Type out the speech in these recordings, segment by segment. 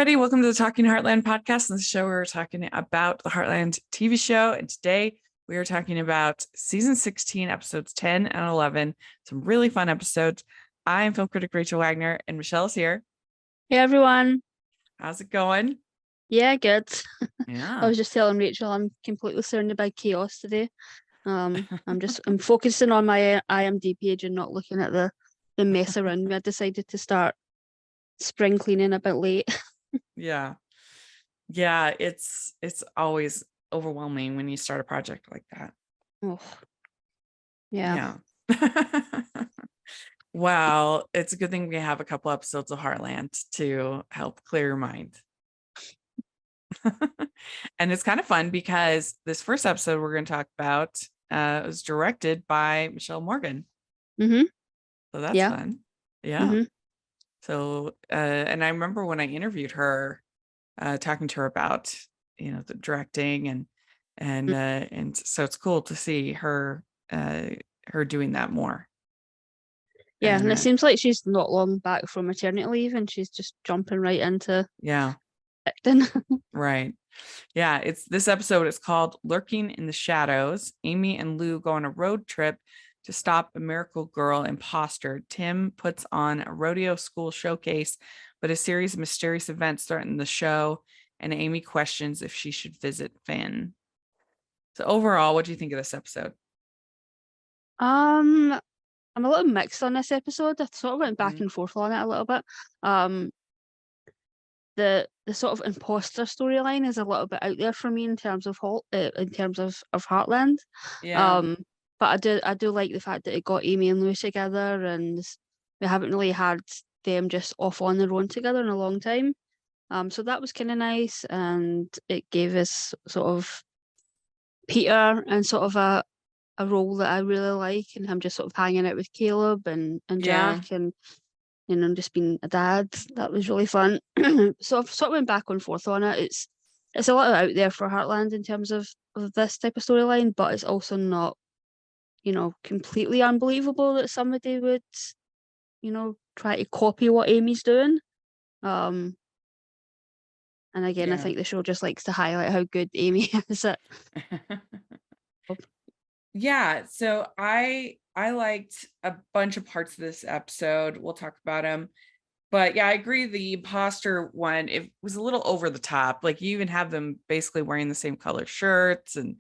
everybody. Welcome to the Talking Heartland podcast. In this show, we're talking about the Heartland TV show. And today we are talking about season 16, episodes 10 and 11. Some really fun episodes. I am film critic Rachel Wagner, and Michelle's here. Hey everyone. How's it going? Yeah, good. I Yeah. was just telling Rachel I'm completely surrounded by chaos today. I'm focusing on my IMDb page and not looking at the mess around me. I decided to start spring cleaning a bit late. Yeah. It's always overwhelming when you start a project like that. Oh, yeah. Well, it's a good thing we have a couple episodes of Heartland to help clear your mind. And it's kind of fun because this first episode we're going to talk about was directed by Michelle Morgan. Mm-hmm. So that's fun. Yeah. Mm-hmm. So, and I remember when I interviewed her, talking to her about, the directing and so it's cool to see her doing that more. Yeah, and it seems like she's not long back from maternity leave and she's just jumping right into acting. Right. Yeah, this episode is called Lurking in the Shadows. Amy and Lou go on a road trip to stop a miracle girl imposter. Tim puts on a rodeo school showcase, but a series of mysterious events threaten the show, and Amy questions if she should visit Finn. So overall, what do you think of this episode? I'm a little mixed on this episode. I sort of went back and forth on it a little bit. The sort of imposter storyline is a little bit out there for me in terms of Heartland. Yeah. But I do like the fact that it got Amy and Lou together, and we haven't really had them just off on their own together in a long time. So that was kind of nice, and it gave us sort of Peter and sort of a role that I really like, and him just sort of hanging out with Caleb and Jack and just being a dad. That was really fun. So I've sort of went back and forth on it. It's a lot out there for Heartland in terms of this type of storyline, but it's also not, completely unbelievable that somebody would, try to copy what Amy's doing. And again, I think the show just likes to highlight how good Amy is at. Yeah, so I liked a bunch of parts of this episode. We'll talk about them. But yeah, I agree. The imposter one, it was a little over the top. Like you even have them basically wearing the same color shirts, and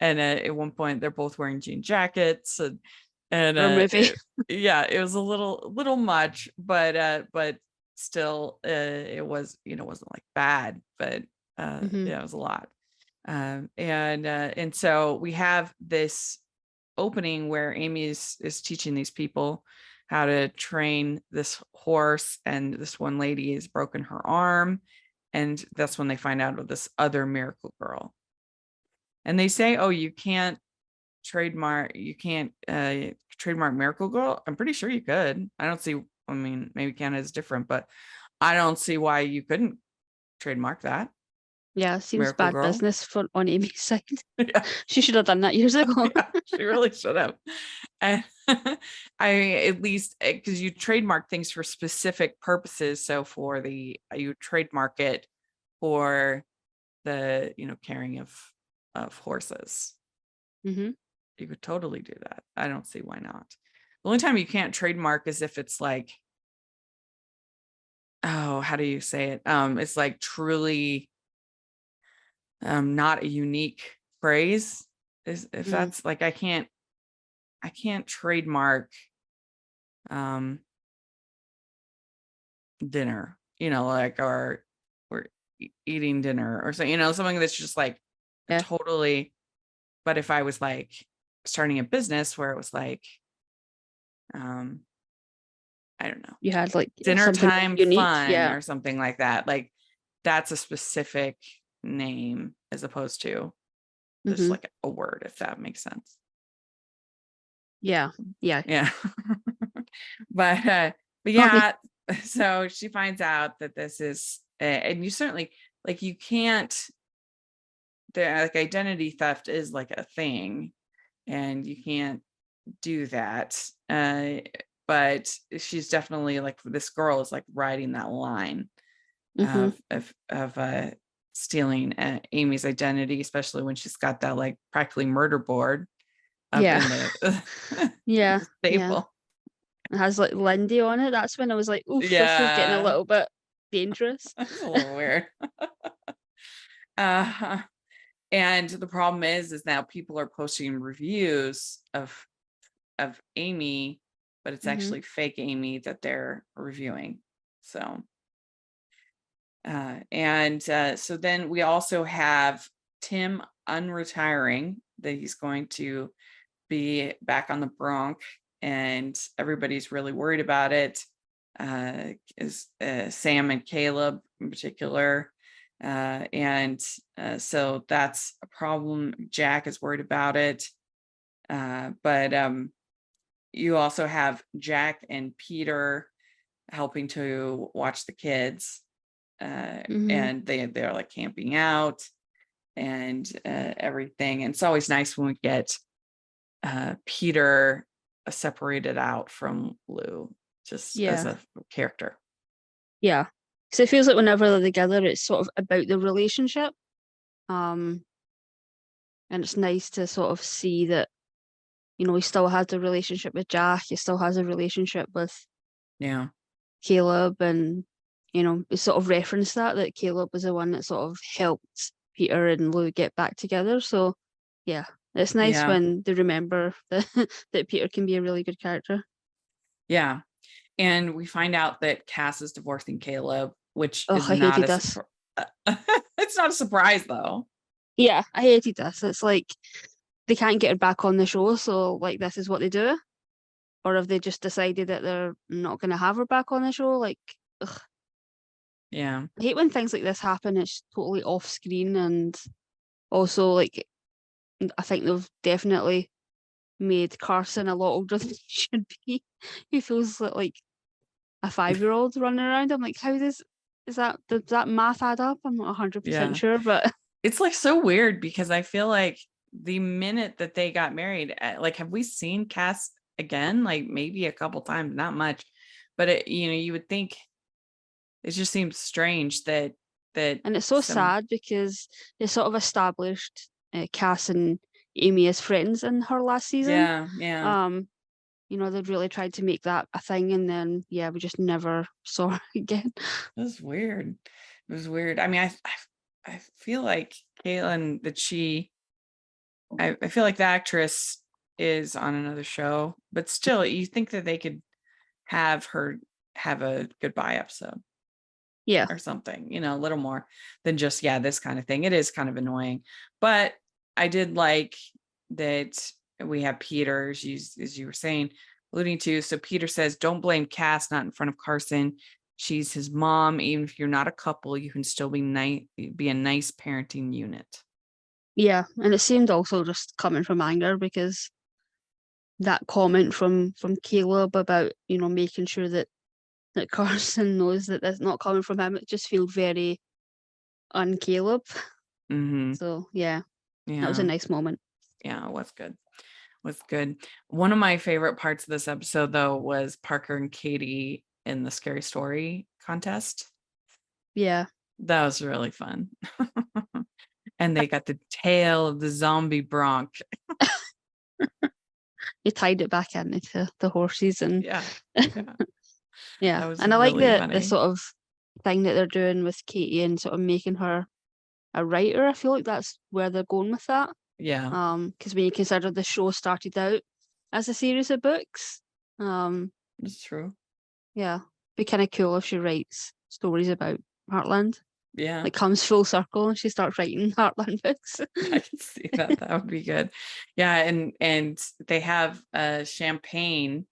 at one point they're both wearing jean jackets, and it was a little much, but still, it was wasn't like bad, but it was a lot. And so we have this opening where Amy is teaching these people how to train this horse, and this one lady has broken her arm, and that's when they find out of this other miracle girl. And they say, oh, you can't trademark miracle girl. I'm pretty sure you could. I mean, maybe Canada is different, but I don't see why you couldn't trademark that. Yeah, seems Miracle bad Girl. business on Amy's side. Yeah. She should have done that years ago. Yeah, she really should have. And at least because you trademark things for specific purposes. So you trademark it for the carrying of horses. Mm-hmm. You could totally do that. I don't see why not. The only time you can't trademark is if it's like, oh, how do you say it? It's like truly not a unique phrase. If that's like, I can't trademark dinner, like or eating dinner or something that's just like totally. But if I was like starting a business where it was like, I don't know, you had like dinner time unique, fun or something like that. Like that's a specific name as opposed to just like a word, if that makes sense. Yeah. But yeah, so she finds out that this is, and you certainly like, you can't, like identity theft is like a thing, and you can't do that. But she's definitely like, this girl is like riding that line Mhm. of stealing Amy's identity, especially when she's got that like practically murder board up Yeah. in the, Yeah, the yeah. stable. It has, like, Lindy on it. That's when I was like, "Oof, this is getting a Yeah, little bit dangerous." that's a little weird. uh, and the problem is now people are posting reviews of Amy, but it's Mhm. actually fake Amy that they're reviewing. So so then we also have Tim unretiring, that he's going to be back on the Bronx, and everybody's really worried about it. Is Sam and Caleb in particular. So that's a problem. Jack is worried about it. But you also have Jack and Peter helping to watch the kids, Mhm. and they're like camping out and everything. And it's always nice when we get Peter separated out from Lou, just as Yeah. a character. Yeah. 'Cause it feels like whenever they're together, it's sort of about the relationship. Um, and it's nice to sort of see that, he still has a relationship with Jack, he still has a relationship with Yeah, Caleb, and, it sort of referenced that Caleb was the one that sort of helped Peter and Lou get back together. So, yeah, it's nice yeah, when they remember that that Peter can be a really good character. yeah. And we find out that Cass is divorcing Caleb, which Oh, is I not hated a this. surprise. It's not a surprise though. Yeah, I hated this. It's like they can't get her back on the show, so like this is what they do. Or have they just decided that they're not gonna have her back on the show? Like, ugh. Yeah, I hate when things like this happen. It's totally off screen, and also like I think they've definitely made Carson a lot older than he should be. He feels like a 5-year-old running around. I'm like, how does that math add up? I'm not 100% yeah. sure, but It's like so weird because I feel like the minute that they got married, like, have we seen Cass again? Like maybe a couple times, not much, but you would think it just seems strange that and it's so some, sad because they sort of established Cass and Amy as friends in her last season. yeah, yeah, Um, they'd really tried to make that a thing, and then yeah, we just never saw her again. it was weird. It was weird. I mean, I feel like Caitlin that I feel like the actress is on another show, but still, you think that they could have her have a goodbye episode Yeah, or something, a little more than just, yeah, this kind of thing. It is kind of annoying, but I did like that we have Peter, as you were saying, alluding to. So Peter says, don't blame Cass, not in front of Carson. She's his mom. Even if you're not a couple, you can still be a nice parenting unit. yeah, and it seemed also just coming from anger because that comment from Caleb about making sure that Carson knows that that's not coming from him. It just feels very un-Caleb. Hmm. So yeah, that was a Yeah. nice moment. Yeah. What's good. Was good. One of my favorite parts of this episode, though, was Parker and Katie in the scary story contest. Yeah, That was really fun. And they got the tail of the zombie bronc. he tied it back into the horses, and Yeah. Yeah. yeah, That was and I like really the funny. sort of thing that they're doing with Katie and sort of making her a writer. I feel like that's where they're going with that. Yeah, Because when you consider the show started out as a series of books, um, it's true. yeah, be kind of cool if she writes stories about Heartland. Yeah, Like comes full circle and she starts writing Heartland books. I can see that. That would be good. Yeah, and they have champagne,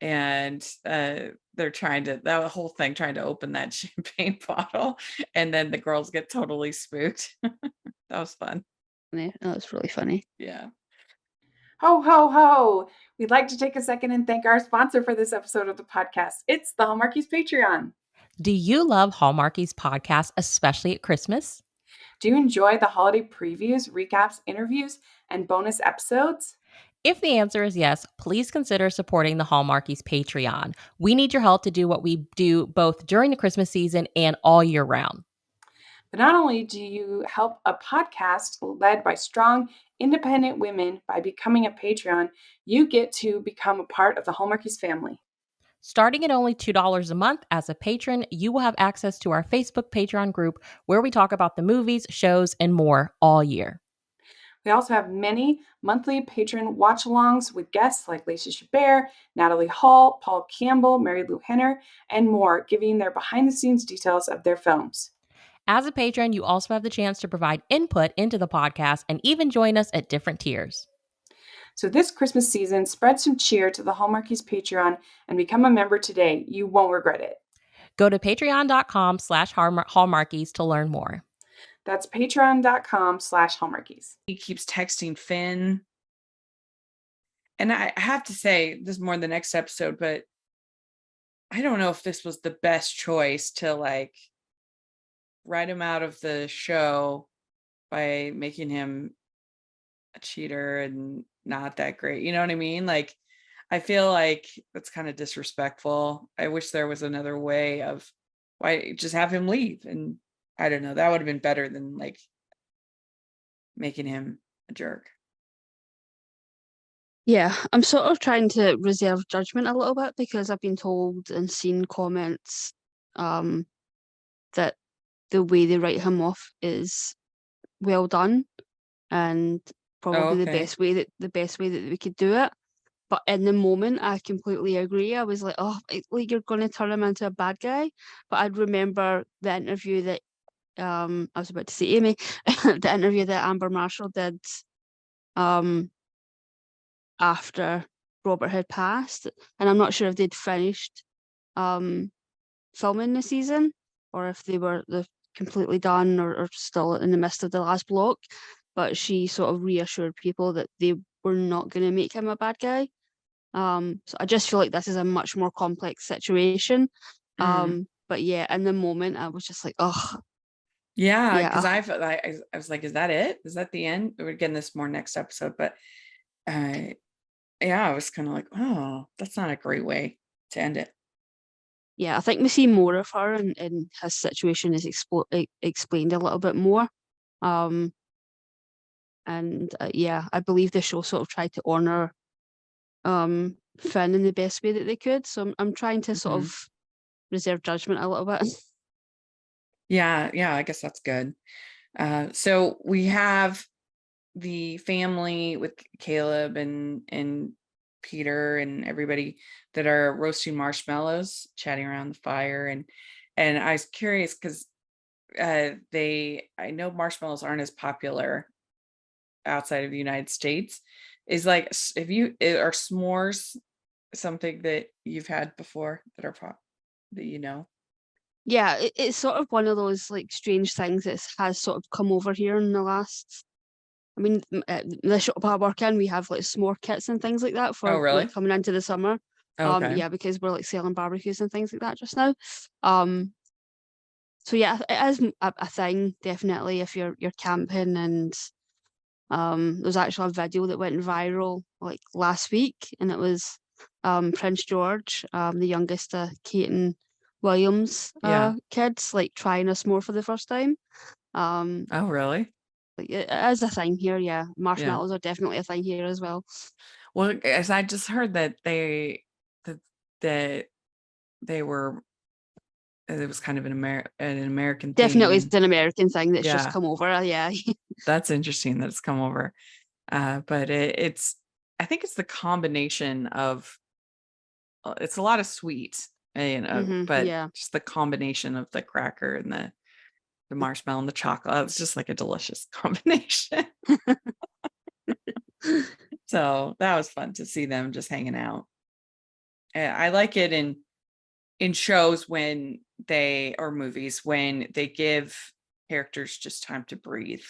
and they're trying to that whole thing trying to open that champagne bottle, and then the girls get totally spooked. That was fun. Yeah, that was really funny. Yeah. Ho, ho, ho. We'd like to take a second and thank our sponsor for this episode of the podcast. It's the Hallmarkies Patreon. Do you love Hallmarkies podcast, especially at Christmas? Do you enjoy the holiday previews, recaps, interviews, and bonus episodes? If the answer is yes, please consider supporting the Hallmarkies Patreon. We need your help to do what we do both during the Christmas season and all year round. But not only do you help a podcast led by strong, independent women by becoming a Patreon, you get to become a part of the Hallmarkies family. Starting at only $2 a month as a patron, you will have access to our Facebook Patreon group where we talk about the movies, shows, and more all year. We also have many monthly patron watch-alongs with guests like Lacey Chabert, Natalie Hall, Paul Campbell, Mary Lou Henner, and more, giving their behind-the-scenes details of their films. As a patron, you also have the chance to provide input into the podcast and even join us at different tiers. So this Christmas season, spread some cheer to the Hallmarkies Patreon and become a member today. You won't regret it. Go to patreon.com/hallmarkies to learn more. That's patreon.com/Hallmarkies. He keeps texting Finn. And I have to say, this is more in the next episode, but I don't know if this was the best choice to like write him out of the show by making him a cheater and not that great. You know what I mean? Like, I feel like that's kind of disrespectful. I wish there was another way of why just have him leave. And I don't know, that would have been better than like making him a jerk. Yeah, I'm sort of trying to reserve judgment a little bit because I've been told and seen comments that the way they write him off is well done and probably the okay. best way that we could do it. But in the moment, I completely agree. I was like, oh, like you're going to turn him into a bad guy. But I'd remember the interview that I was about to say Amy, the interview that Amber Marshall did after Robert had passed, and I'm not sure if they'd finished filming the season or if they're completely done or still in the midst of the last block. But she sort of reassured people that they were not going to make him a bad guy. So I just feel like this is a much more complex situation. But yeah, in the moment, I was just like, oh, Yeah, yeah, because I was like, is that it? Is that the end? We're getting this more next episode, but yeah, I was kind of like, oh, that's not a great way to end it. yeah. I think we see more of her, and his situation is explained a little bit more. And yeah, I believe the show sort of tried to honor Finn in the best way that they could. So I'm trying to sort Mhm. of reserve judgment a little bit. Yeah, I guess that's good. So we have the family with Caleb and Peter and everybody that are roasting marshmallows, chatting around the fire, and I was curious because I know marshmallows aren't as popular outside of the United States. Is like if you are s'mores something that you've had before that are that you know? Yeah, it's sort of one of those like strange things that has sort of come over here in the last. I mean, the shop I work in, we have like s'more kits and things like that Oh, for really? like coming into the summer. Okay. Yeah, because we're like selling barbecues and things like that just now. Um, so yeah, it is a thing definitely if you're camping. And there's actually a video that went viral like last week, and it was Prince George, the youngest of Kate and Williams Yeah. kids, like trying a s'more for the first time. Um, Oh, really? like it is a thing here. Yeah, Yeah. marshmallows are definitely a thing here as well. Well, as I just heard that that that they were it was kind of an American thing, Definitely, it's and an American thing that's just yeah, come over. Yeah, that's interesting that it's come over. But it's I think it's the combination of it's a lot of sweet, but yeah. just the combination of the cracker and the marshmallow and the chocolate. It's just like a delicious combination. So that was fun to see them just hanging out. I like it in shows when they or movies when they give characters just time to breathe.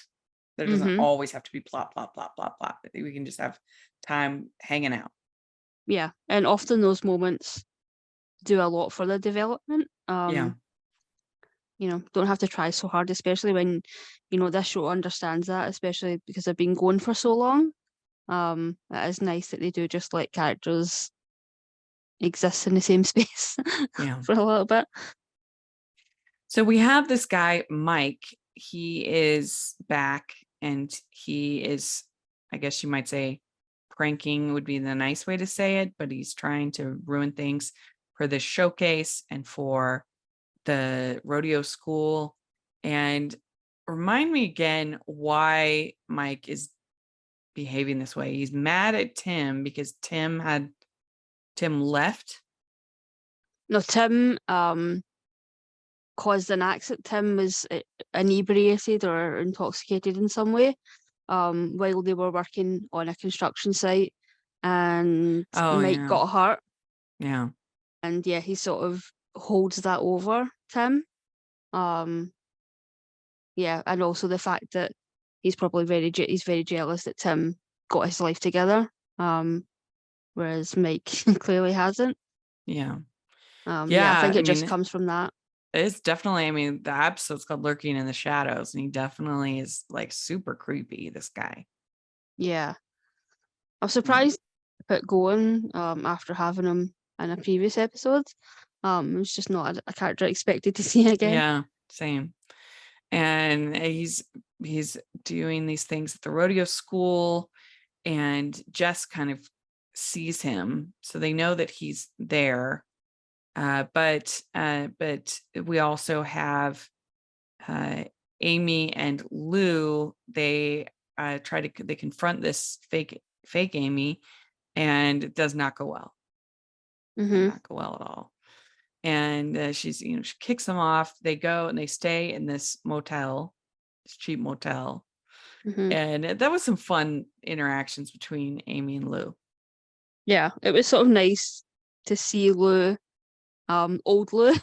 There doesn't hmm always have to be plot, plot, plot, plot, plot. We can just have time hanging out. Yeah, and often those moments do a lot for the development. Yeah. Don't have to try so hard, especially when, this show understands that, especially because they've been going for so long. It is nice that they do just let characters exist in the same space Yeah. for a little bit. So we have this guy, Mike. He is back and he is, I guess you might say, pranking would be the nice way to say it, but he's trying to ruin things for this showcase and for the rodeo school. And remind me again why Mike is behaving this way. He's mad at Tim because Tim left. No, Tim caused an accident. Tim was inebriated or intoxicated in some way while they were working on a construction site, and Oh Mike yeah. got hurt. Yeah. And yeah, he sort of holds that over Tim. Yeah, and also the fact that he's probably he's very jealous that Tim got his life together, whereas Mike clearly hasn't. Yeah. Yeah, I think I it just mean, comes from that. it's definitely, I mean, the episode's called Lurking in the Shadows, and he definitely is like super creepy, this guy. Yeah, I'm surprised to put going after having him in a previous episode. It's just not a character I expected to see again. Yeah, same. And he's doing these things at the rodeo school, and Jess kind of sees him, so they know that he's there. But we also have Amy and Lou. They they confront this fake Amy, and it does not go well. Does Mm-hmm. not go well at all. And she's, she kicks them off. They go and they stay in this motel, this cheap motel. Mm-hmm. And that was some fun interactions between Amy and Lou. Yeah, it was sort of nice to see Lou, old Lou,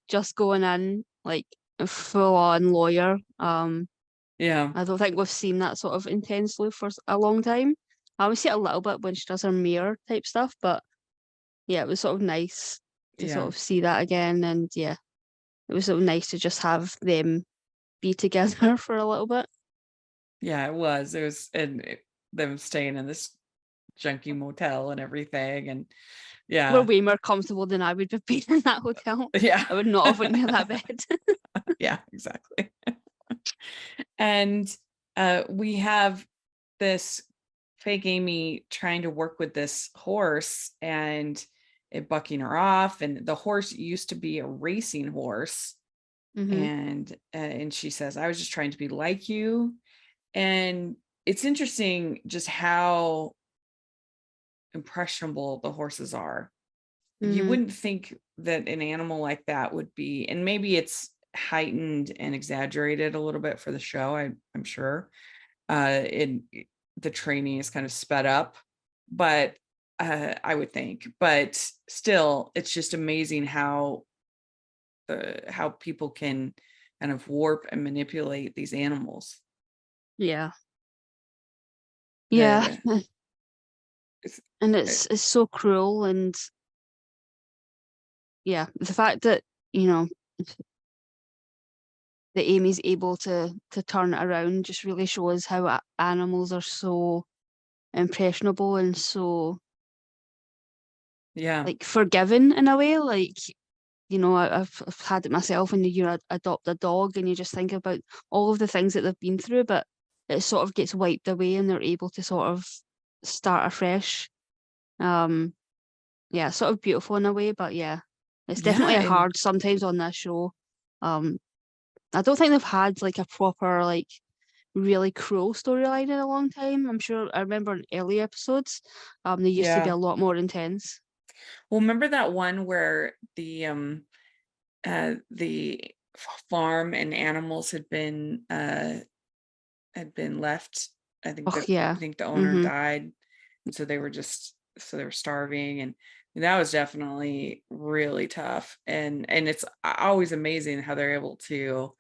just going in like a full-on lawyer. Yeah. I don't think we've seen that sort of intense Lou for a long time. We see it a little bit when she does her mirror type stuff, but yeah, it was sort of nice to sort Yeah. of see that again. And yeah, it was sort of nice to just have them be together for a little bit. Yeah, it was. It was, and them staying in this junky motel and everything. And We're yeah. way more comfortable than I would have been in that hotel. Yeah. I would not have went near that bed. Yeah, exactly. And we have this fake Amy trying to work with this horse and it bucking her off. And the horse used to be a racing horse. Mm-hmm. And she says, I was just trying to be like you. And it's interesting just how impressionable the horses are. You Mm-hmm. wouldn't think that an animal like that would be, and maybe it's heightened and exaggerated a little bit for the show, I'm sure. In the training is kind of sped up, but I would think, but still, it's just amazing how people can kind of warp and manipulate these animals. Yeah. Yeah. It's, And it's so cruel. And yeah, the fact that, that Amy's able to turn it around just really shows how animals are so impressionable and so yeah, like forgiving in a way. Like, I've had it myself when you adopt a dog and you just think about all of the things that they've been through, but it sort of gets wiped away and they're able to sort of start afresh. Yeah, sort of beautiful in a way, but yeah, it's definitely and hard sometimes on this show. I don't think they've had like a proper like really cruel storyline in a long time. I'm sure I remember in early episodes, they used to be yeah. a lot more intense. Well, remember that one where the farm and animals had been left. I think Oh yeah. the owner Mm-hmm. died, and so they were starving, and that was definitely really tough. And it's always amazing how they're able to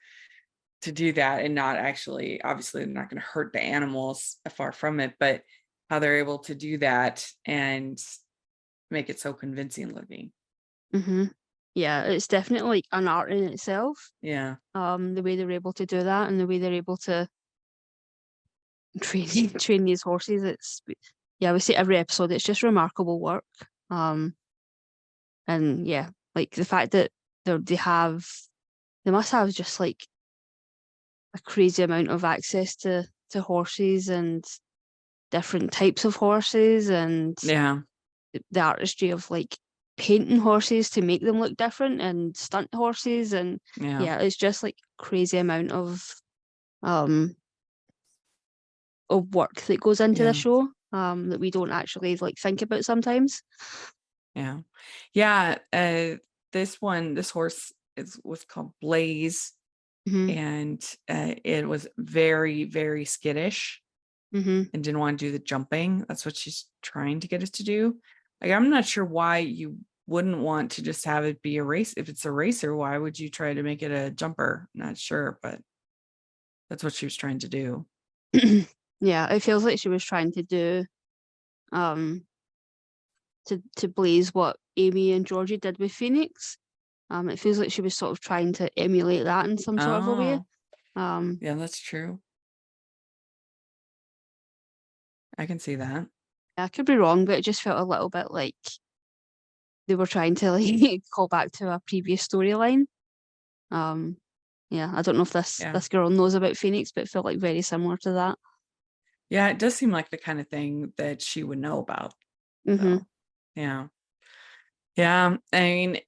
do that and not actually, obviously they're not going to hurt the animals, far from it, but how they're able to do that and make it so convincing looking. Mm-hmm. Yeah, it's definitely like an art in itself. Yeah. The way they're able to do that and the way they're able to train these horses. We say every episode, it's just remarkable work. And yeah, like the fact that they must have just like a crazy amount of access to horses and different types of horses, and Yeah. the artistry of like painting horses to make them look different, and stunt horses, and Yeah. it's just like crazy amount of work that goes into the show that we don't actually like think about sometimes. Yeah. This horse was called Blaze, Mm-hmm. and it was very, very skittish Mm-hmm. and didn't want to do the jumping. That's what she's trying to get us to do. Like, I'm not sure why you wouldn't want to just have it be a race. If it's a racer, why would you try to make it a jumper? Not sure, but that's what she was trying to do. Yeah, it feels like she was trying to do to Blaze what Amy and Georgie did with Phoenix. It feels like she was sort of trying to emulate that in some sort of a way. Yeah, that's true. I can see that. I could be wrong, but it just felt a little bit like they were trying to like call back to a previous storyline. I don't know if this girl knows about Phoenix, but it felt like very similar to that. Yeah, it does seem like the kind of thing that she would know about. Mm-hmm. So, yeah. I mean,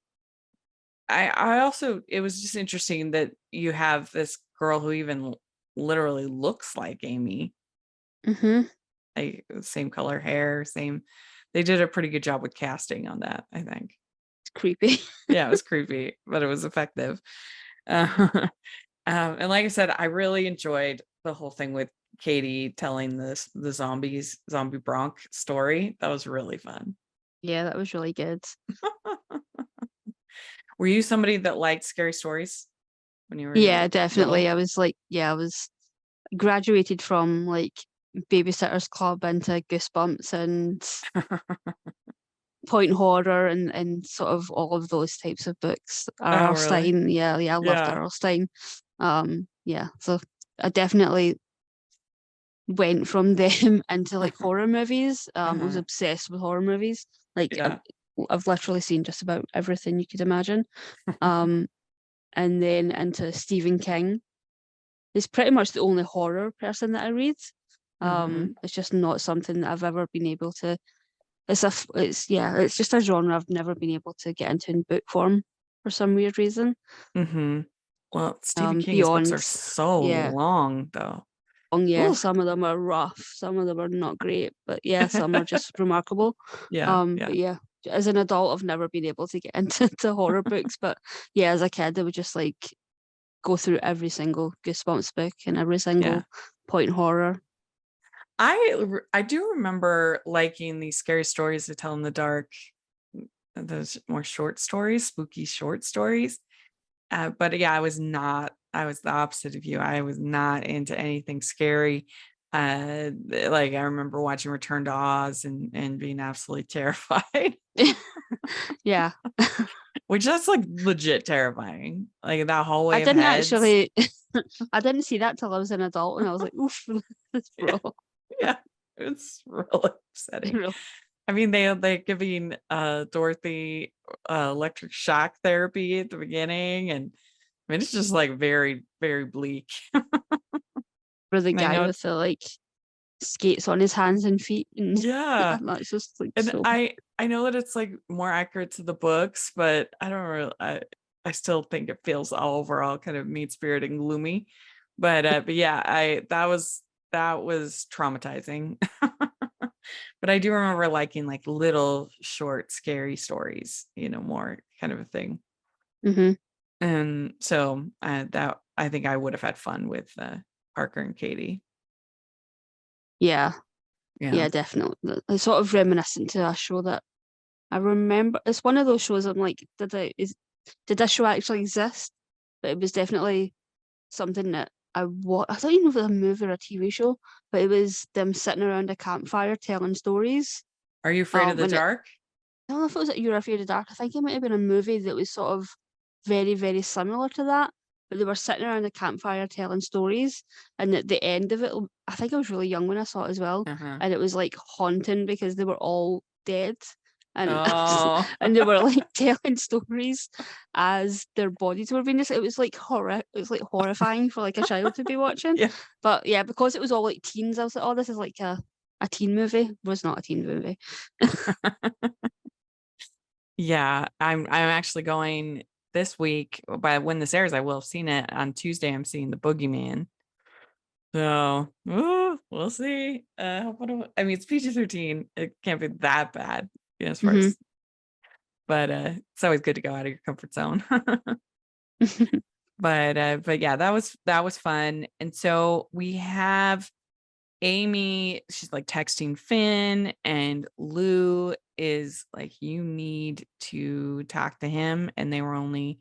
I also, it was just interesting that you have this girl who even literally looks like Amy. Mm-hmm. Like, same color hair, they did a pretty good job with casting on that, I think. It's creepy. Yeah, it was creepy, but it was effective. And like I said, I really enjoyed the whole thing with Katie telling the zombie bronc story. That was really fun. Yeah, that was really good. Were you somebody that liked scary stories when you were definitely. little? I was graduated from like Babysitter's Club into Goosebumps and point horror and sort of all of those types of books. R.L. Really? Stein. Yeah, I loved R.L. Stein. So I definitely went from them into like horror movies. I was obsessed with horror movies. Like I've literally seen just about everything you could imagine. And then into Stephen King. He's pretty much the only horror person that I read. It's just not something that I've ever been able to. It's just a genre I've never been able to get into in book form for some weird reason. Well, Stephen King's books are so long, though. Yeah, some of them are rough, some of them are not great, but yeah, some are just remarkable. But yeah, as an adult, I've never been able to get into horror books, but yeah, as a kid, I would just like go through every single Goosebumps book and every single point horror. I do remember liking these scary stories to tell in the dark, those more short stories, spooky short stories. But yeah, I was the opposite of you. I was not into anything scary. Like, I remember watching Return to Oz and being absolutely terrified. Yeah. Which that's like legit terrifying. Like that hallway I didn't of heads. actually I didn't see that till I was an adult and I was like, oof, that's brutal. Yeah, it's really upsetting. I mean, they're giving Dorothy electric shock therapy at the beginning, and I mean, it's just like very, very bleak. For the guy with the like skates on his hands and feet, and that's just like. And so... I know that it's like more accurate to the books, but I don't really. I still think it feels all overall kind of mean spirited and gloomy. But yeah, that was traumatizing. But I do remember liking like little short scary stories, more kind of a thing. And so that I think I would have had fun with Parker and Katie. Yeah, definitely. It's sort of reminiscent to a show that I remember. It's one of those shows I'm like, did this show actually exist? But it was definitely something that I don't even know if it was a movie or a TV show, but it was them sitting around a campfire telling stories. Are You Afraid of the Dark? I don't know if it was You're Afraid of the Dark. I think it might have been a movie that was sort of very, very similar to that, but they were sitting around the campfire telling stories. And at the end of it, I think I was really young when I saw it as well, Uh-huh. and it was like haunting because they were all dead. And Oh. and they were like telling stories as their bodies were being. It was like horror. It was like horrifying for like a child to be watching. Yeah. But yeah, because it was all like teens, I was like, oh, this is like a teen movie. It was not a teen movie. Yeah, I'm actually going this week. By when this airs, I will have seen it. On Tuesday, I'm seeing The Boogeyman. So, we'll see. I mean, it's PG-13. It can't be that bad, as far as, but it's always good to go out of your comfort zone. But yeah, that was fun. And so we have Amy, she's like texting Finn, and Lou is like, you need to talk to him. And they were only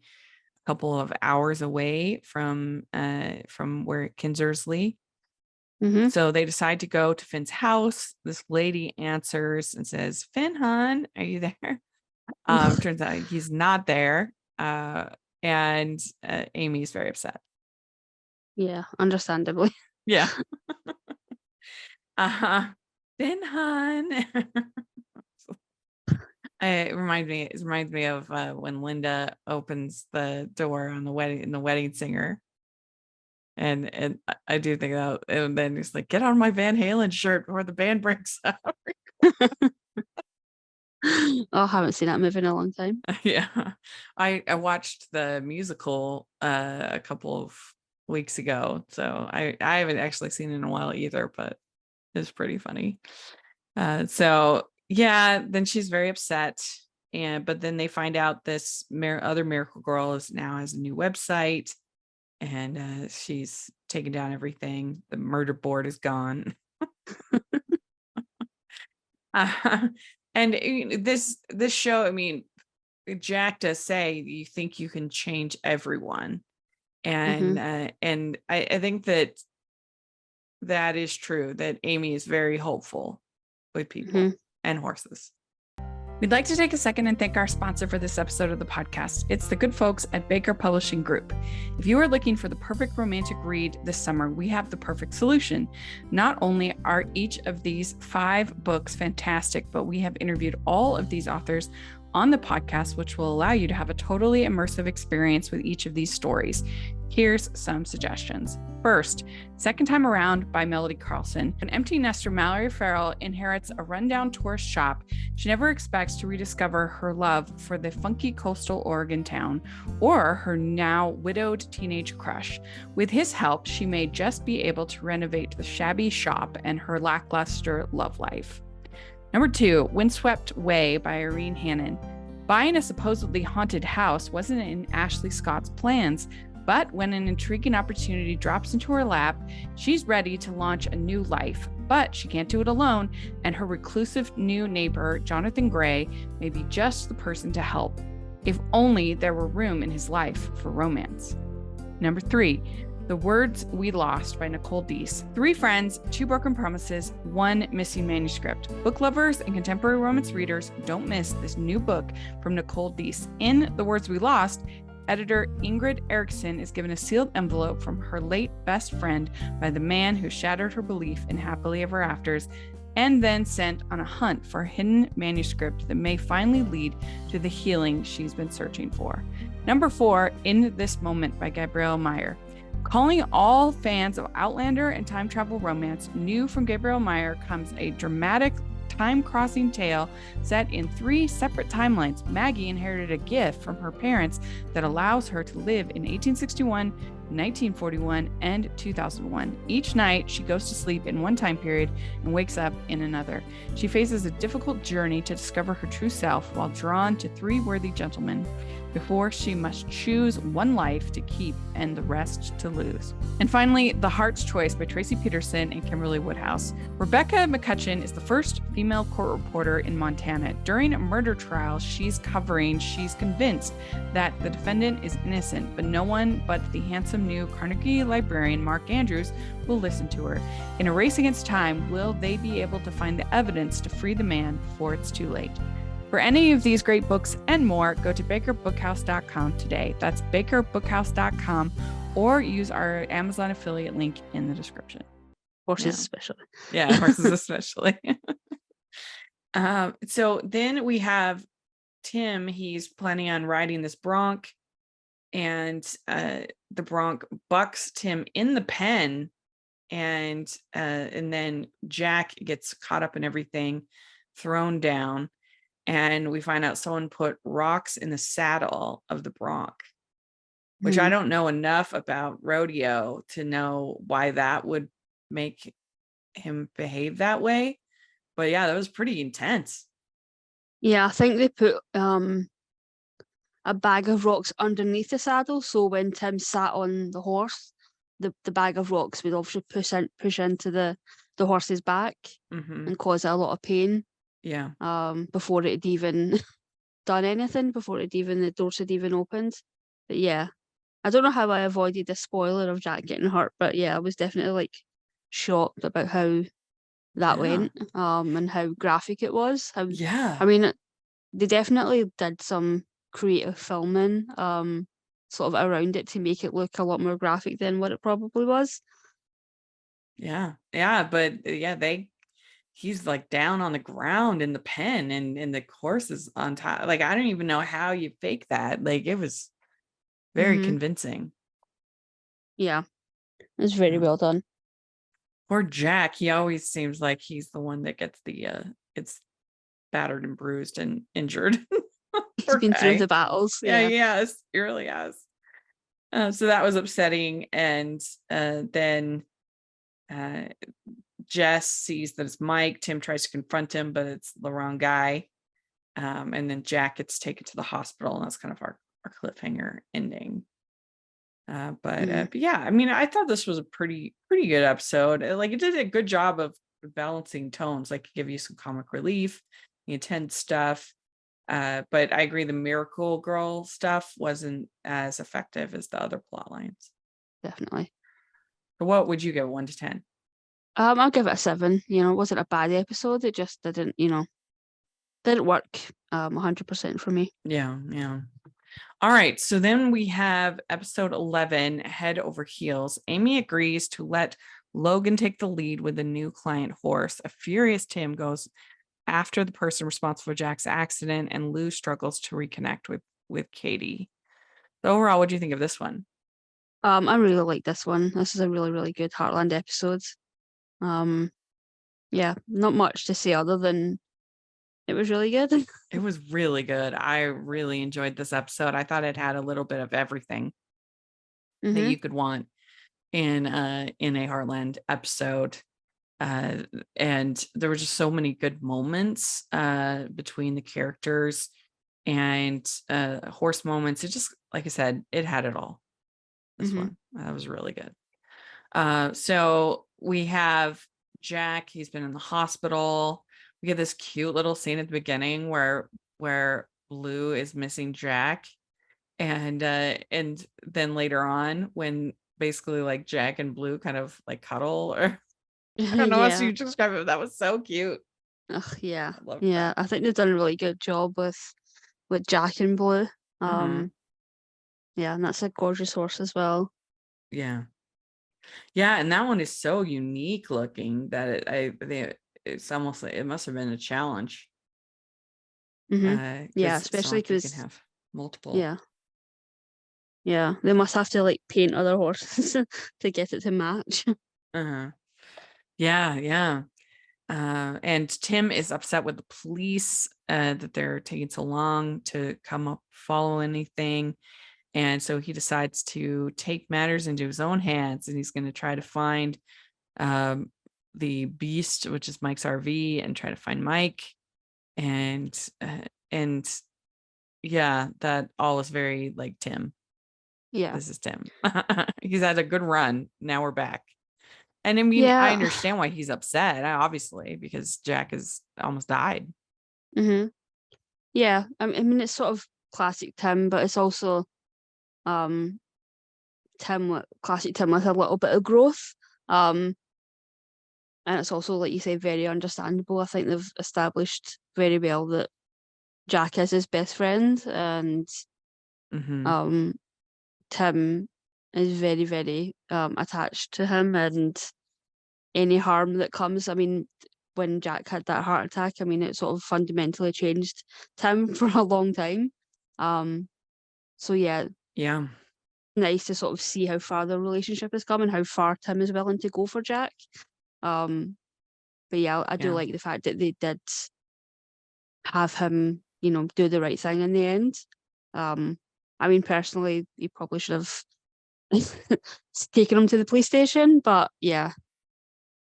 a couple of hours away from where Kinsersley. So they decide to go to Finn's house. This lady answers and says, Finn, hon, are you there? Turns out he's not there. And Amy's very upset. Yeah, understandably. Yeah. Finn, hon. It reminds me of when Linda opens the door on the wedding singer. And I do think that, and then he's like, get on my Van Halen shirt before the band breaks up. Oh, I haven't seen that movie in a long time. Yeah. I watched the musical a couple of weeks ago. So I haven't actually seen it in a while either, but it's pretty funny. So yeah, then she's very upset. But then they find out this other Miracle Girl now has a new website. And she's taken down everything. The murder board is gone. And this show, I mean, Jack does say, you think you can change everyone. And I think that is true, that Amy is very hopeful with people and horses. We'd like to take a second and thank our sponsor for this episode of the podcast. It's the good folks at Baker Publishing Group. If you are looking for the perfect romantic read this summer, we have the perfect solution. Not only are each of these 5 books fantastic, but we have interviewed all of these authors on the podcast, which will allow you to have a totally immersive experience with each of these stories. Here's some suggestions. First, Second Time Around by Melody Carlson. An empty nester, Mallory Farrell, inherits a rundown tourist shop. She never expects to rediscover her love for the funky coastal Oregon town or her now widowed teenage crush. With his help, she may just be able to renovate the shabby shop and her lackluster love life. Number 2, Windswept Way by Irene Hannon. Buying a supposedly haunted house wasn't in Ashley Scott's plans, but when an intriguing opportunity drops into her lap, she's ready to launch a new life. But she can't do it alone, and her reclusive new neighbor, Jonathan Gray, may be just the person to help. If only there were room in his life for romance. Number 3, The Words We Lost by Nicole Deese. 3 friends, 2 broken promises, 1 missing manuscript. Book lovers and contemporary romance readers, don't miss this new book from Nicole Deese. In The Words We Lost, editor Ingrid Erickson is given a sealed envelope from her late best friend by the man who shattered her belief in happily ever afters, and then sent on a hunt for a hidden manuscript that may finally lead to the healing she's been searching for. Number 4, In This Moment by Gabrielle Meyer. Calling all fans of Outlander and time travel romance, new from Gabrielle Meyer comes a dramatic time-crossing tale set in 3 separate timelines. Maggie inherited a gift from her parents that allows her to live in 1861, 1941, and 2001. Each night, she goes to sleep in one time period and wakes up in another. She faces a difficult journey to discover her true self while drawn to 3 worthy gentlemen before she must choose one life to keep and the rest to lose. And finally, The Heart's Choice by Tracy Peterson and Kimberly Woodhouse. Rebecca McCutcheon is the first female court reporter in Montana. During a murder trial she's convinced that the defendant is innocent, but no one but the handsome new Carnegie librarian Mark Andrews will listen to her. In a race against time, will they be able to find the evidence to free the man before it's too late? For any of these great books and more, go to bakerbookhouse.com today. That's bakerbookhouse.com, or use our Amazon affiliate link in the description. Horses Yeah. especially. Yeah, horses especially. So then we have Tim. He's planning on riding this bronc, and the bronc bucks Tim in the pen, and then Jack gets caught up in everything, thrown down, and we find out someone put rocks in the saddle of the bronc, which I don't know enough about rodeo to know why that would make him behave that way. But yeah, that was pretty intense. Yeah, I think they put a bag of rocks underneath the saddle, so when Tim sat on the horse, the bag of rocks would obviously push into the horse's back and cause it a lot of pain. Yeah. Before it had even done anything, the doors had even opened. But yeah, I don't know how I avoided the spoiler of Jack getting hurt, but yeah, I was definitely like shocked about how that went, and how graphic it was. I mean, they definitely did some creative filming, sort of around it to make it look a lot more graphic than what it probably was. Yeah. But he's like down on the ground in the pen, and the horse is on top. Like, I don't even know how you fake that. Like, it was very convincing. Yeah, it's very well done. Poor Jack, he always seems like he's the one that gets gets battered and bruised and injured. He's been through the battles. Yeah, yes, he really has. So that was upsetting. And then Jess sees that it's Mike. Tim tries to confront him, but it's the wrong guy. And then Jack gets taken to the hospital, and that's kind of our cliffhanger ending. But yeah, I mean, I thought this was a pretty good episode. Like, it did a good job of balancing tones, like give you some comic relief, the intense stuff. But I agree, the Miracle Girl stuff wasn't as effective as the other plot lines. Definitely. So what would you give 1 to 10? I'll give it a 7. You know, it wasn't a bad episode. It just didn't work 100% for me. Yeah. All right, so then we have episode 11, Head Over Heels. Amy agrees to let Logan take the lead with the new client horse. A furious Tim goes after the person responsible for Jack's accident, and Lou struggles to reconnect with Katie. So overall, what do you think of this one? I really like this one. This is a really, really good Heartland episode. Yeah, not much to say other than it was really good. It was really good. I really enjoyed this episode. I thought it had a little bit of everything that you could want in a Heartland episode. And there were just so many good moments between the characters, and horse moments. It just, like I said, it had it all. This one, that was really good. So we have Jack. He's been in the hospital. We get this cute little scene at the beginning where Blue is missing Jack, and then later on, when basically like Jack and Blue kind of like cuddle, or I don't know how to describe it. That was so cute. Ugh, yeah. I loved Yeah, I think they've done a really good job with Jack and Blue. Yeah, and that's a gorgeous horse as well. Yeah, and that one is so unique looking that it's almost like it must have been a challenge. Yeah, especially because you can have multiple. Yeah, they must have to like paint other horses to get it to match. Yeah. And Tim is upset with the police that they're taking so long to come up, follow anything. And so he decides to take matters into his own hands, and he's going to try to find the beast, which is Mike's RV, and try to find Mike. And yeah, that all is very like Tim. Yeah. This is Tim. He's had a good run. Now we're back. And I mean, I understand why he's upset, obviously, because Jack has almost died. Yeah, I mean, it's sort of classic Tim, but it's also classic Tim with a little bit of growth. And it's also, like you say, very understandable. I think they've established very well that Jack is his best friend, and Tim is very, very attached to him, and any harm that comes. I mean, when Jack had that heart attack, I mean, it sort of fundamentally changed Tim for a long time. So yeah, Yeah. nice to sort of see how far the relationship has come and how far Tim is willing to go for Jack. Um, but yeah, I do Yeah. like the fact that they did have him, you know, do the right thing in the end. I mean, personally, you probably should have taken him to the police station, but yeah,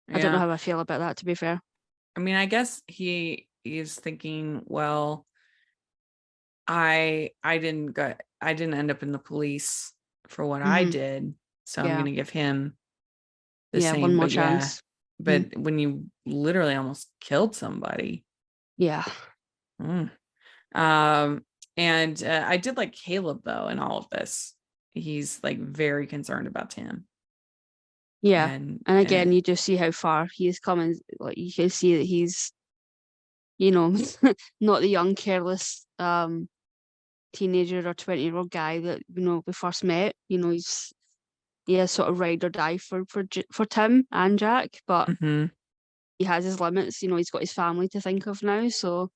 I don't know Yeah. how I feel about that, to be fair. I mean, I guess he is thinking, well, I didn't end up in the police for what I Hmm. did, so I'm Yeah, gonna give him the yeah, one same. more But yeah, chance. Mm, but when you literally almost killed somebody. yeah, mm. Um, and I did like Caleb though in all of this. He's like very concerned about Tim, yeah. and And again, you just see how far he is coming. Like you can see that he's, you know, not the young, careless teenager or 20-year-old guy that, you know, we first met. You know, he has sort of ride or die for Tim and Jack, but Mhm. he has his limits. You know, he's got his family to think of now. So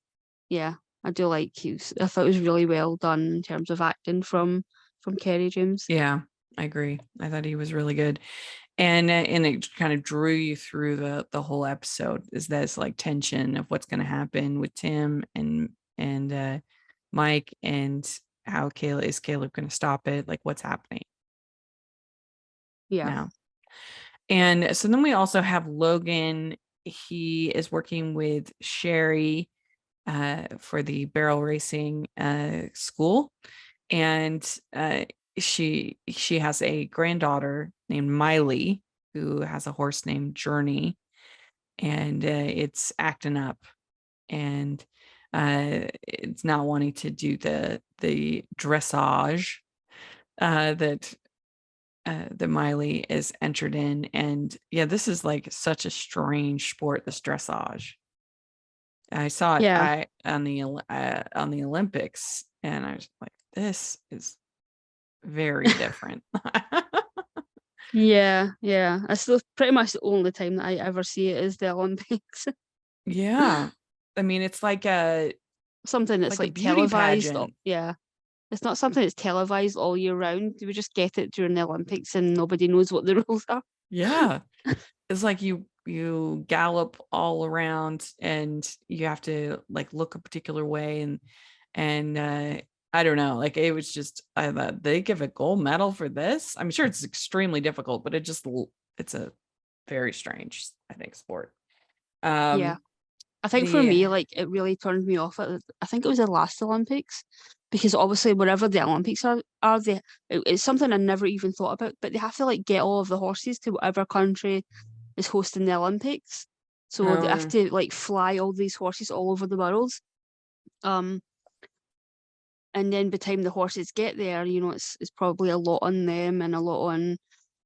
yeah, I do like I thought it was really well done in terms of acting from Kerry James. Yeah, I agree. I thought he was really good. And it kind of drew you through the whole episode is this like tension of what's going to happen with Tim and Mike, and how Caleb going to stop it, like what's happening Yeah, now. And so then we also have Logan. He is working with Sherry for the barrel racing school, and she has a granddaughter named Miley who has a horse named Journey, and it's acting up, and it's not wanting to do the dressage that that Miley is entered in. And yeah, this is like such a strange sport, this dressage. I saw it yeah, on the Olympics, and I was like, this is very different. yeah. It's pretty much the only time that I ever see it is the Olympics. Yeah. I mean, it's Something that's like a like beauty televised. pageant. Yeah, it's not something that's televised all year round. We just get it during the Olympics, and nobody knows what the rules are. Yeah. It's like you gallop all around, and you have to like look a particular way, and I don't know, like it was just, I thought they give a gold medal for this. I'm sure it's extremely difficult, but it's a very strange, I think, sport. Yeah. Um I think for the me, like it really turned me off I think it was the last Olympics, because obviously wherever the Olympics are it's something I never even thought about, but they have to like get all of the horses to whatever country is hosting the Olympics. So they have um to like fly all these horses all over the world. Um, and then by the time the horses get there, you know, it's probably a lot on them and a lot on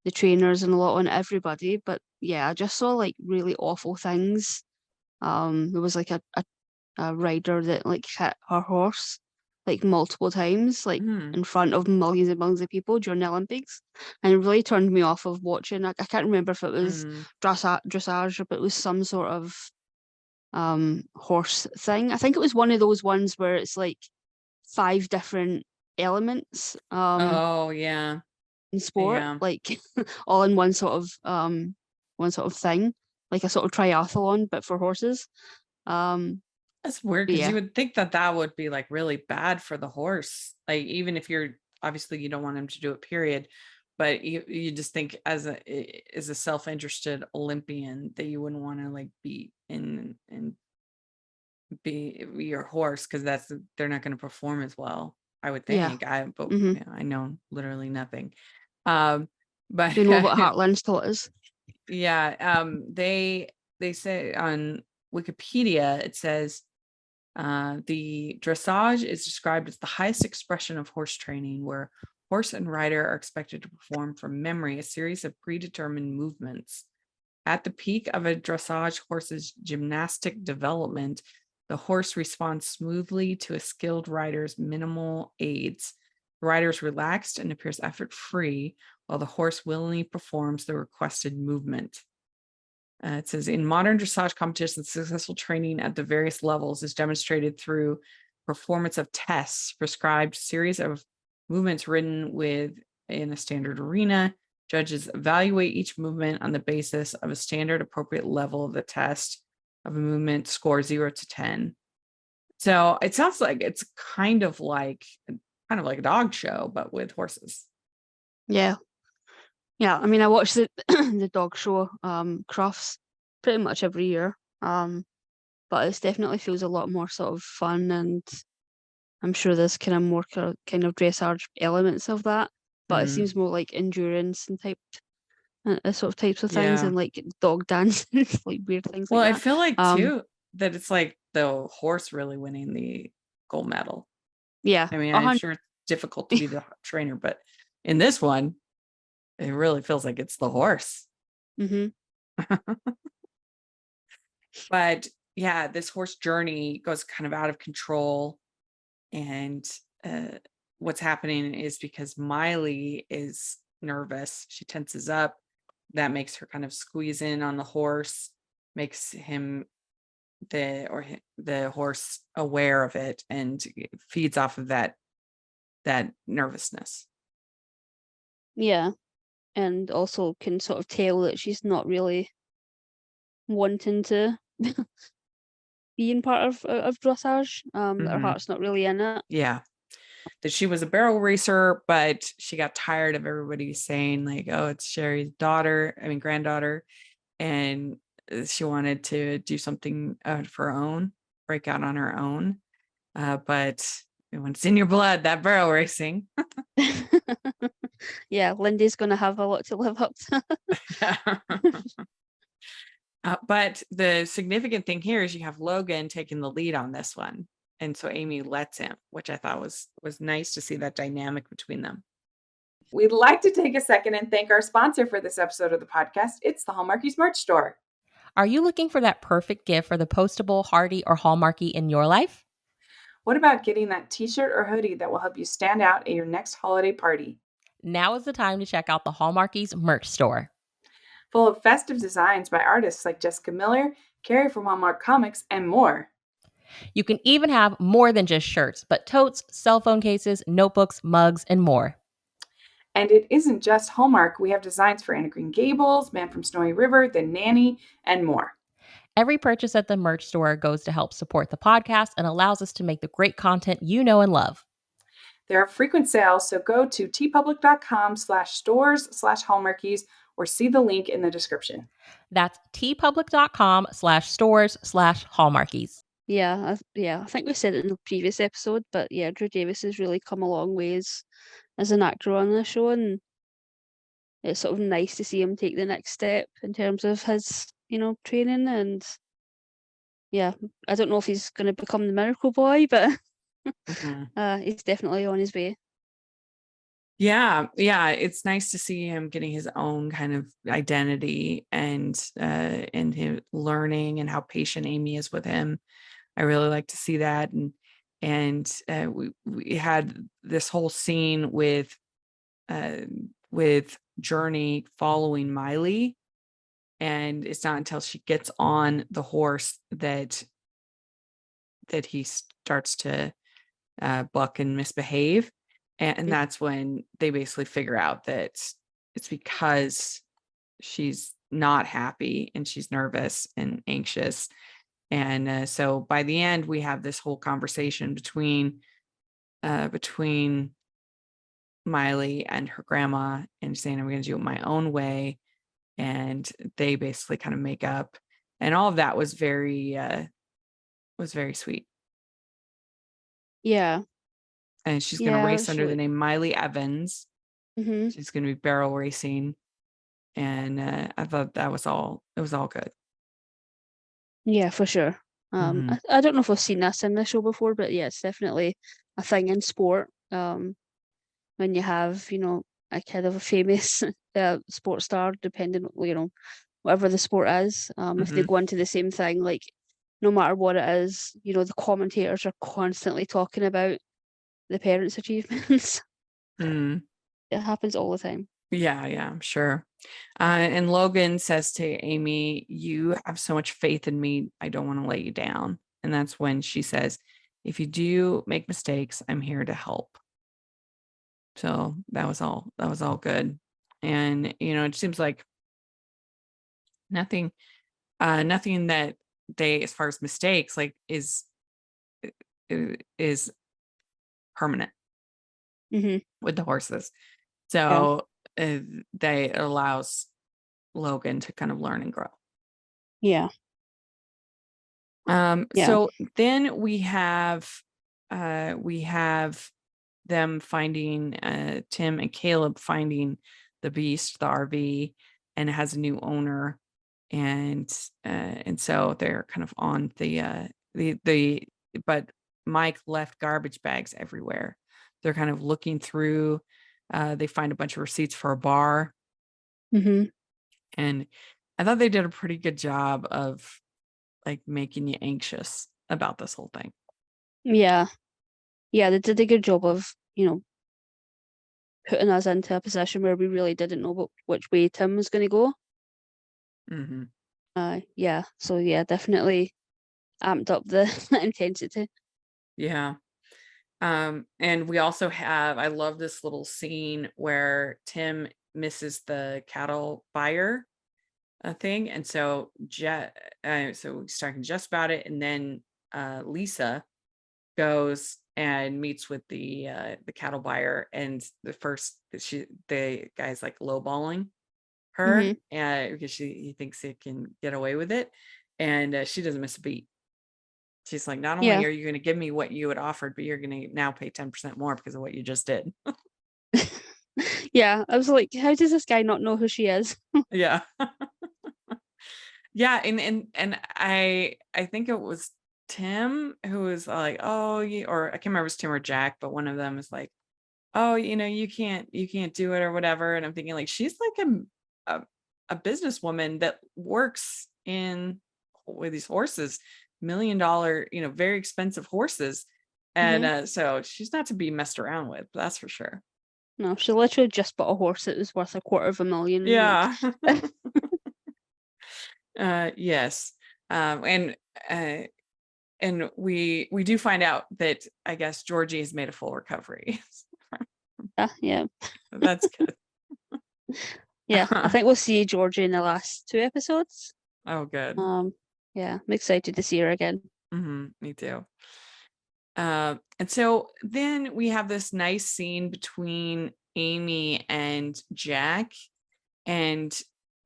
the trainers and a lot on everybody. But yeah, I just saw like really awful things. There was like a rider that like hit her horse like multiple times, like hmm, in front of millions and millions of people during the Olympics, and it really turned me off of watching. I can't remember if it was mm, dressage, but it was some sort of horse thing. I think it was one of those ones where it's like 5 different elements oh yeah, in sport, yeah. like all in one sort of thing, like a sort of triathlon but for horses. Um, That's weird, but because you yeah, would think that that would be like really bad for the horse. Like, even if you're obviously you don't want him to do it, period. But you just think as a self-interested Olympian that you wouldn't want to like be in and be your horse, because they're not going to perform as well. I would yeah. think. But Hmm. yeah, I know literally nothing. Um, but Do you know what Heartland's taught is? yeah, they say on Wikipedia, it says the dressage is described as the highest expression of horse training, where horse and rider are expected to perform from memory a series of predetermined movements. At the peak of a dressage horse's gymnastic development, the horse responds smoothly to a skilled rider's minimal aids, The rider is relaxed and appears effort-free, while the horse willingly performs the requested movement. It says in modern dressage competitions, successful training at the various levels is demonstrated through performance of tests, prescribed series of movements ridden with in a standard arena. Judges evaluate each movement on the basis of a standard appropriate level of the test of a movement, score 0 to 10. So it sounds like it's kind of like a dog show, but with horses. Yeah. Yeah, I mean, I watch the the dog show, Crufts, pretty much every year. But it definitely feels a lot more sort of fun, and I'm sure there's kind of more kind of dressage elements of that. But it Mhm. seems more like endurance and sort of types of things, Yeah. and like dog dancing, like weird things Well, like I that. feel like Um, too that it's like the horse really winning the gold medal. yeah, I mean, a I'm hundred. sure it's difficult to be the trainer, but in this one, it really feels like it's the horse. Mm-hmm. But yeah, this horse journey goes kind of out of control. And what's happening is because Miley is nervous, she tenses up. That makes her kind of squeeze in on the horse, makes him the horse aware of it, and feeds off of that nervousness. Yeah, and also can sort of tell that she's not really wanting to being part of dressage. That her Hmm. heart's not really in it. Yeah, that she was a barrel racer, but she got tired of everybody saying like, "Oh, it's Sherry's granddaughter," and she wanted to do something of her own, break out on her own. But when it's in your blood, that barrel racing. Yeah, Lindy's gonna have a lot to live up to. Yeah. But the significant thing here is you have Logan taking the lead on this one. And so Amy lets him, which I thought was nice to see that dynamic between them. We'd like to take a second and thank our sponsor for this episode of the podcast. It's the Hallmarkies merch store. Are you looking for that perfect gift for the postable, Hardy, or Hallmarky in your life? What about getting that t-shirt or hoodie that will help you stand out at your next holiday party? Now is the time to check out the Hallmarkies merch store. Full of festive designs by artists like Jessica Miller, Carrie from Hallmark Comics, and more. You can even have more than just shirts, but totes, cell phone cases, notebooks, mugs, and more. And it isn't just Hallmark. We have designs for Anna Green Gables, Man from Snowy River, The Nanny, and more. Every purchase at the merch store goes to help support the podcast and allows us to make the great content you know and love. There are frequent sales, so go to tpublic.com/stores/hallmarkies or see the link in the description. That's tpublic.com/stores/hallmarkies. Yeah, I think we said it in the previous episode, but yeah, Drew Davis has really come a long ways as an actor on the show, and it's sort of nice to see him take the next step in terms of his, training. And yeah, I don't know if he's going to become the Miracle Boy, but Mhm. he's definitely on his way. Yeah, it's nice to see him getting his own kind of identity, and him learning, and how patient Amy is with him. I really like to see that. And we had this whole scene with Journey following Miley, and it's not until she gets on the horse that he starts to buck and misbehave. And that's when they basically figure out that it's because she's not happy and she's nervous and anxious. And so by the end, we have this whole conversation between Miley and her grandma, and saying, "I'm going to do it my own way." And they basically kind of make up, and all of that was very sweet. Yeah, And she's going to yeah, race it's under the really. name Miley Evans. Hmm. She's going to be barrel racing, and I thought that was all. It was all good. Yeah, for sure. Mhm. I don't know if I've seen this in the show before, but yeah, it's definitely a thing in sport. When you have, a kind of a famous sports star, depending, whatever the sport is, if they Mhm. go into the same thing, like no matter what it is, the commentators are constantly talking about the parents' achievements. Mm. It happens all the time. Yeah, I'm sure. And Logan says to Amy, "You have so much faith in me. I don't want to let you down." And that's when she says, "If you do make mistakes, I'm here to help." So that was all good. And it seems like nothing nothing that they, as far as mistakes, like is permanent Hmm. with the horses. Yeah. So they it allows Logan to kind of learn and grow. Yeah. Yeah. So then we have them finding Tim and Caleb finding the beast, the RV, and it has a new owner. And so they're kind of on the but Mike left garbage bags everywhere. They're kind of looking through, they find a bunch of receipts for a bar, Hmm. and I thought they did a pretty good job of like making you anxious about this whole thing. Yeah. Yeah. They did a good job of, putting us into a position where we really didn't know which way Tim was going to go. Mm-hmm. Yeah. So yeah, definitely amped up the intensity. Yeah. And we also have, I love this little scene where Tim misses the cattle buyer thing. And so so he's talking just about it. And then Lisa goes and meets with the cattle buyer, and the guy's like lowballing her, Hmm. because he thinks he can get away with it, and she doesn't miss a beat. She's like, not only Yeah. are you going to give me what you had offered, but you're going to now pay 10% more because of what you just did. Yeah. I was like, how does this guy not know who she is? Yeah. Yeah, and I think it was Tim who was like, "Oh, or I can't remember if it was Tim or Jack, but one of them is like, "Oh, you can't do it," or whatever. And I'm thinking like she's like a businesswoman that works in with these horses, $1 million, very expensive horses. And Hmm. so she's not to be messed around with, that's for sure. No, she literally just bought a horse that was worth $250,000. Like, Yeah. Yes. And uh we do find out that I guess Georgie has made a full recovery. yeah. That's good. Yeah. I think we'll see Georgie in the last 2 episodes. Oh, good. Yeah, I'm excited to see her again. Me too. And so then we have this nice scene between Amy and Jack. And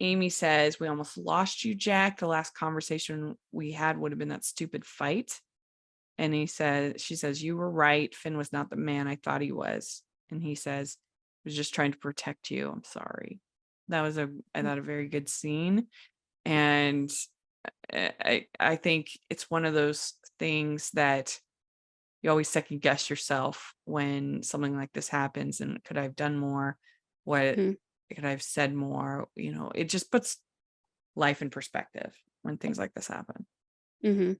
Amy says, "We almost lost you, Jack. The last conversation we had would have been that stupid fight." And she says, "You were right. Finn was not the man I thought he was." And he says, "I was just trying to protect you. I'm sorry." That was I thought, a very good scene. And I think it's one of those things that you always second guess yourself when something like this happens. And could I have done more? What Mhm. could I have said more? It just puts life in perspective when things like this happen. Mhm.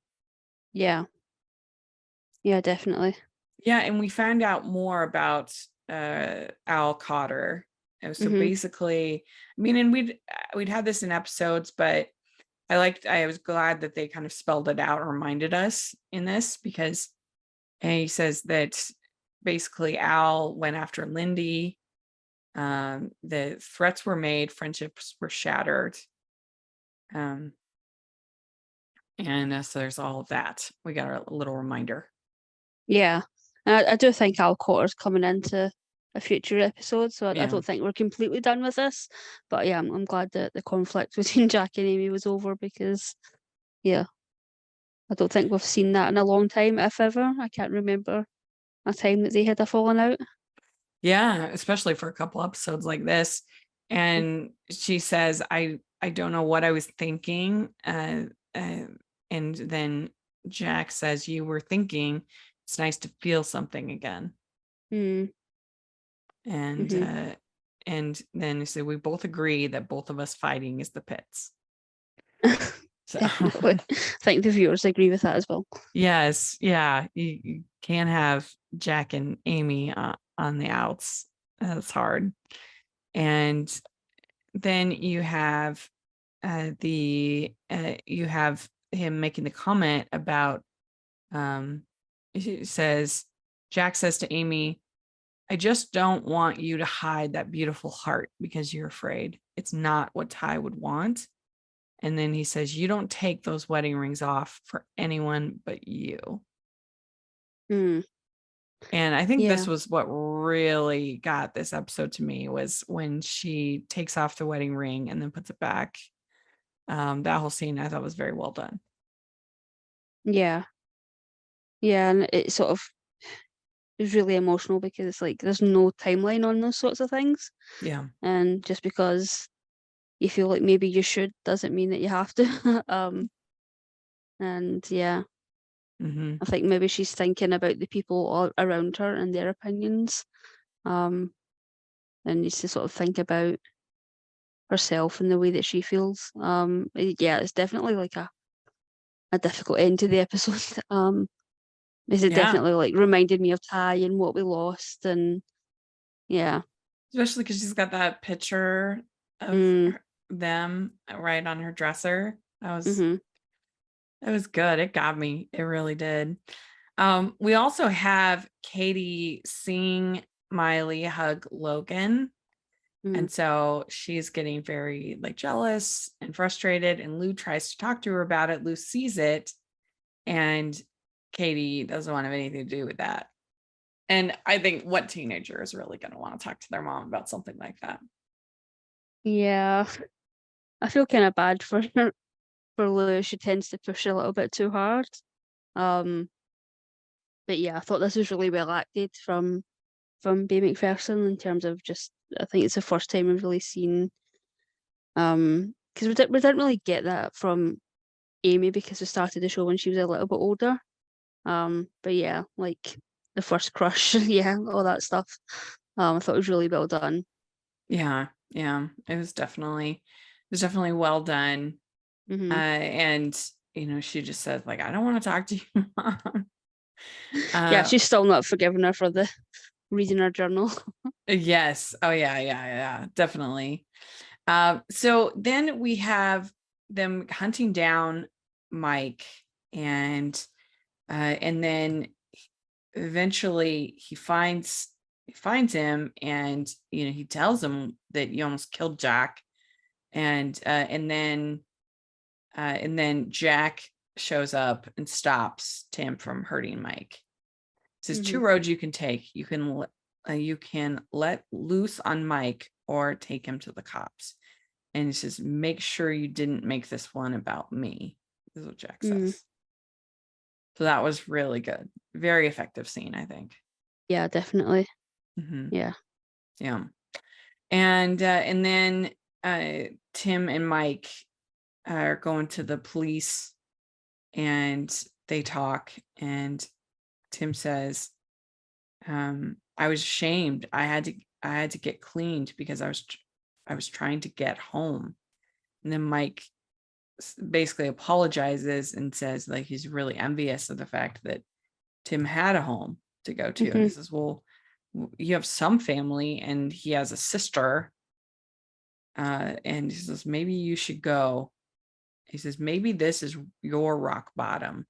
Yeah. Yeah, definitely. Yeah, and we found out more about Al Cotter. And so Mhm. basically, I mean, and we'd had this in episodes, but I was glad that they kind of spelled it out and reminded us in this, because he says that basically Al went after Lindy. The threats were made, friendships were shattered. Um, and so there's all of that. We got a little reminder. Yeah. And I do think Al Cotter's coming into a future episode, so I Yeah. don't think we're completely done with this. But yeah, I'm glad that the conflict between Jack and Amy was over, because yeah, I don't think we've seen that in a long time, if ever. I can't remember a time that they had a falling out. Yeah, especially for a couple episodes like this. And she says, I don't know what I was thinking. And then Jack says, "You were thinking it's nice to feel something again." Mm. And Hmm. and then he said, "We both agree that both of us fighting is the pits." So Definitely. I think the viewers agree with that as well. yes, yeah, you can't have Jack and Amy on the outs. That's hard. And then you have you have him making the comment about he says Jack says to Amy, I just don't want you to hide that beautiful heart because you're afraid. It's not what Ty would want. And then he says, you don't take those wedding rings off for anyone but you. Mm, And I think this yeah. was what really got this episode to me, was when she takes off the wedding ring and then puts it back. That whole scene I thought was very well done. Yeah. Yeah. And it sort of is really emotional because it's like there's no timeline on those sorts of things. Yeah. And just because you feel like maybe you should doesn't mean that you have to. And yeah, Mm-hmm. I think maybe she's thinking about the people all around her and their opinions. And needs to sort of think about herself and the way that she feels. Yeah, it's definitely like a difficult end to the episode. Because it Yeah. definitely like reminded me of Ty and what we lost, and yeah. Especially because she's got that picture of Mm, them right on her dresser. mm-hmm. It was good. It got me. It really did. We also have Katie seeing Miley hug Logan. Mm. And so she's getting very like jealous and frustrated. And Lou tries to talk to her about it. Lou sees it, and Katie doesn't want to have anything to do with that. And I think what teenager is really going to want to talk to their mom about something like that? Yeah, I feel kind of bad for her, for Lou. She tends to push a little bit too hard. Um, but yeah, I thought this was really well acted from B. McPherson in terms of just. I think it's the first time we've really seen. Because we didn't really get that from Amy because we started the show when she was a little bit older. But yeah, like the first crush, yeah, all that stuff. I thought it was really well done. Yeah, yeah. It was definitely well done. Hmm. And she just said, like, I don't want to talk to you, Mom. Yeah, Uh, she's still not forgiven her for the reading her journal. yes. Oh yeah, definitely. So then we have them hunting down Mike, and then eventually he finds him, and he tells him that you almost killed Jack, and then Jack shows up and stops Tim from hurting Mike. Says Hmm. two roads you can take. You can let loose on Mike or take him to the cops. And he says, make sure you didn't make this one about me. This is what Jack Mm. says. So that was really good. Very effective scene, I think. Yeah, definitely. Mm-hmm. Yeah. Yeah. And then Tim and Mike are going to the police, and they talk, and Tim says, I was ashamed. I had to get cleaned because I was trying to get home. And then Mike basically apologizes and says like he's really envious of the fact that Tim had a home to go to. And Hmm. he says, well, you have some family, and he has a sister. And he says, maybe you should go. He says, maybe this is your rock bottom,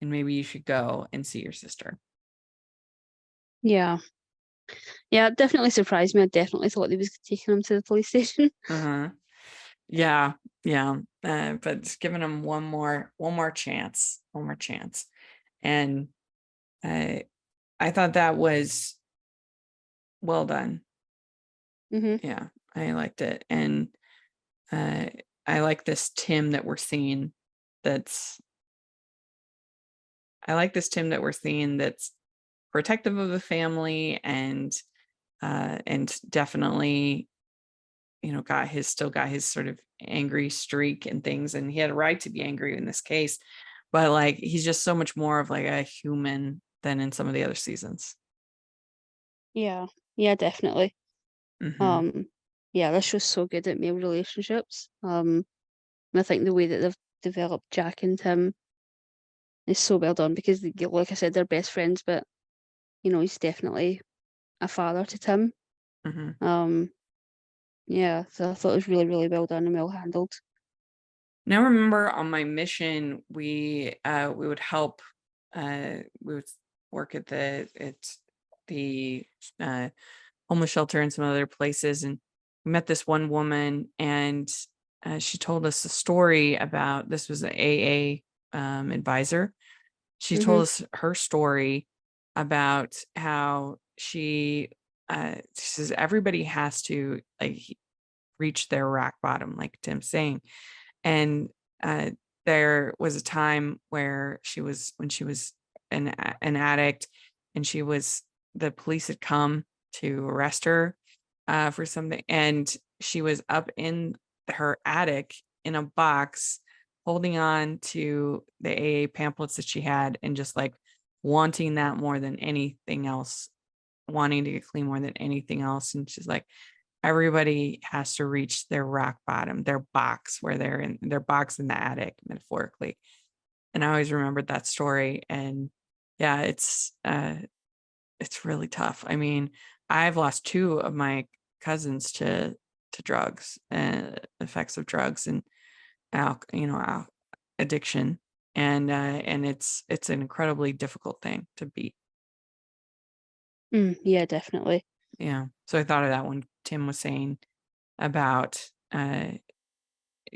and maybe you should go and see your sister. Yeah. Yeah, it definitely surprised me. I definitely thought they was taking him to the police station. Uh-huh. Yeah, yeah. But just giving him one more chance, and I thought that was well done. Hmm. Yeah, I liked it, and I like this Tim that we're seeing. I like this Tim that we're seeing. That's protective of the family, and definitely, still got his sort of angry streak and things, and he had a right to be angry in this case, but like he's just so much more of like a human than in some of the other seasons. Yeah. Yeah, definitely. Hmm. Um, yeah, this show's so good at male relationships. And I think the way that they've developed Jack and Tim is so well done because, like I said, they're best friends, but he's definitely a father to Tim. Mhm. Yeah, so I thought it was really, really well done and well handled. Now remember on my mission, we would help, we would work at the uh, homeless shelter and some other places, and we met this one woman, and she told us a story about, this was an AA advisor. She told Mhm. us her story about how she says everybody has to like reach their rock bottom, like Tim's saying. And uh, there was a time where when she was an addict, and the police had come to arrest her for something, and she was up in her attic in a box holding on to the AA pamphlets that she had, and just like wanting that more than anything else, wanting to get clean more than anything else. And she's like, everybody has to reach their rock bottom, their box, where they're in their box in the attic, metaphorically. And I always remembered that story. And yeah, it's really tough. I mean, I've lost two of my cousins to drugs and effects of drugs and addiction. And it's an incredibly difficult thing to beat. Yeah, definitely. Yeah. So I thought of that when Tim was saying about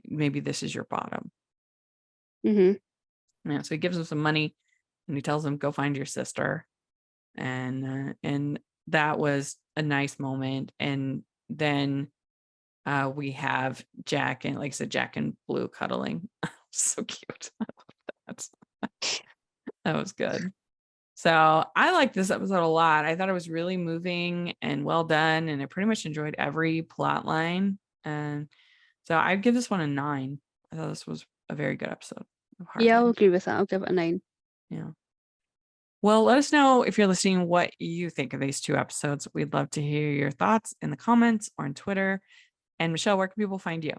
maybe this is your bottom. Mhm. Yeah. So he gives him some money, and he tells him, go find your sister. And that was a nice moment. And then we have Jack and, like I said, Jack and Blue cuddling. So cute. I love that. That was good. So I liked this episode a lot. I thought it was really moving and well done, and I pretty much enjoyed every plot line. And so I'd give this one a 9. I thought this was a very good episode of Yeah, I'll Heartland. agree with that. I'll give it a 9. Yeah. Well, let us know if you're listening what you think of these 2 episodes. We'd love to hear your thoughts in the comments or on Twitter. And Michelle, where can people find you?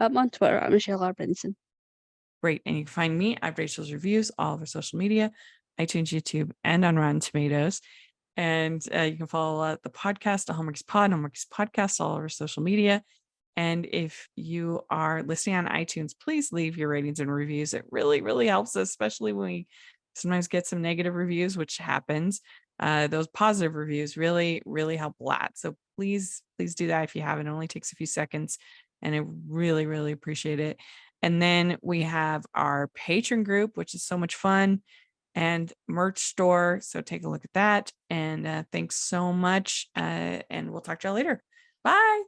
I'm on Twitter at Michelle R. Benson. Great. And you can find me at Rachel's Reviews, all over social media, iTunes, YouTube, and on Rotten Tomatoes. And you can follow the podcast, the Hallmarkies Pod, Hallmarkies Podcast, all over social media. And if you are listening on iTunes, please leave your ratings and reviews. It really, really helps us, especially when we sometimes get some negative reviews, which happens. Those positive reviews really, really help a lot. So please, please do that if you haven't. It only takes a few seconds, and I really, really appreciate it. And then we have our Patreon group, which is so much fun, and merch store. So take a look at that. And thanks so much. And we'll talk to y'all later. Bye.